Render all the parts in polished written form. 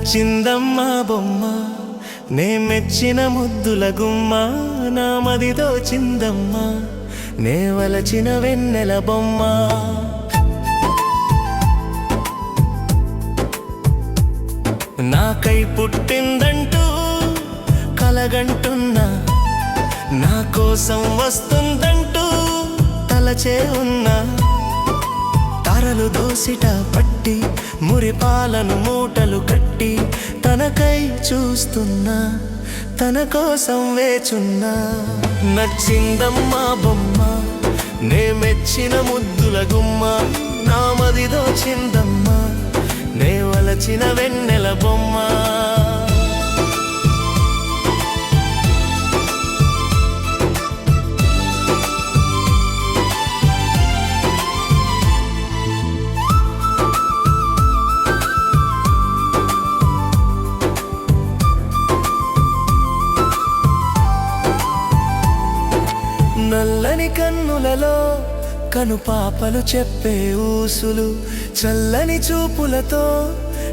నచ్చిందమ్మా బొమ్మ నే మెచ్చిన ముద్దుల గుమ్మ నా మది దోచిందమ్మా నే వలచిన వెన్నెల బొమ్మ నాకై పుట్టిందంటూ కలగంటున్నా నా కోసం వస్తుందంటూ తలచే ఉన్నా తారలు దోసిట పట్టి మురిపాలను మూటలు కట్టి తనకై చూస్తున్నా తన కోసం వేచున్నా నచ్చిందమ్మా బొమ్మ నే మెచ్చిన ముద్దుల గుమ్మ నా మది దోచిందమ్మా నే వలచిన వెన్నెల బొమ్మ నల్లని కన్నులలో కనుపాపలు చెప్పే ఊసులు చల్లని చూపులతో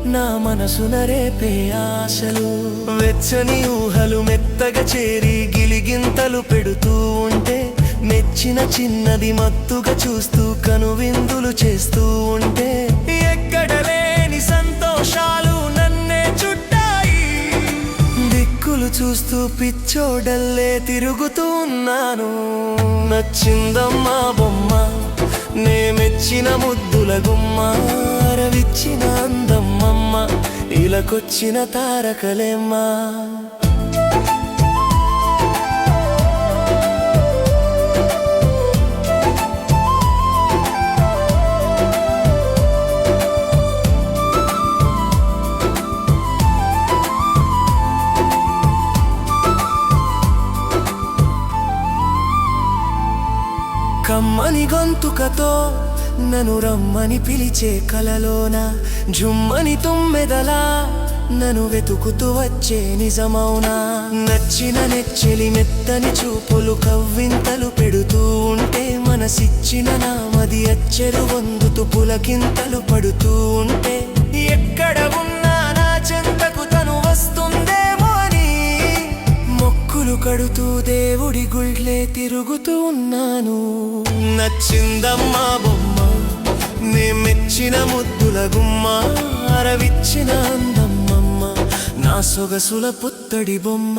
నా మనసున రేపే ఆశలు వెచ్చని ఊహలు మెత్తగా చేరి గిలిగింతలు పెడుతూ ఉంటే మెచ్చిన చిన్నది మత్తుగా చూస్తూ కనువిందులు చేస్తూ ఉంటే ఎక్కడ లేని సంతోషాలు నన్నే చుట్టాయి దిక్కులు చూస్తూ పిచ్చోడల్లే తిరుగుతూ ఉన్నాను నచ్చిందమ్మా బొమ్మ నే మెచ్చిన ముద్దుల గుమ్మ అరవిచ్చిన అందమ్మమ్మ ఇలాకొచ్చిన తారకలేమ్మా కమ్మని గొంతుకతో నన్ను రమ్మని పిలిచే కలలోన జుమ్మని తుమ్మెదలా నన్ను వెతుకుతూ వచ్చే నిజమౌనా నచ్చిన నెచ్చెలి మెత్తని చూపులు కవ్వింతలు పెడుతూ ఉంటే మనసిచ్చిన నా మది అచ్చెరు వందుతూ పులకింతలు పడుతూ ఉంటే ఎక్కడ ఉన్నా నా చెంతకు తను వస్తుందేమో అని మొక్కులు కడుతూ దేవుడి గుళ్ళే తిరుగుతూ ఉన్నాను నచ్చిందమ్మా బొమ్మ నే మెచ్చిన ముద్దుల గుమ్మ అరవిచ్చిన అందమ్మమ్మ నా సొగసుల పుత్తడి బొమ్మ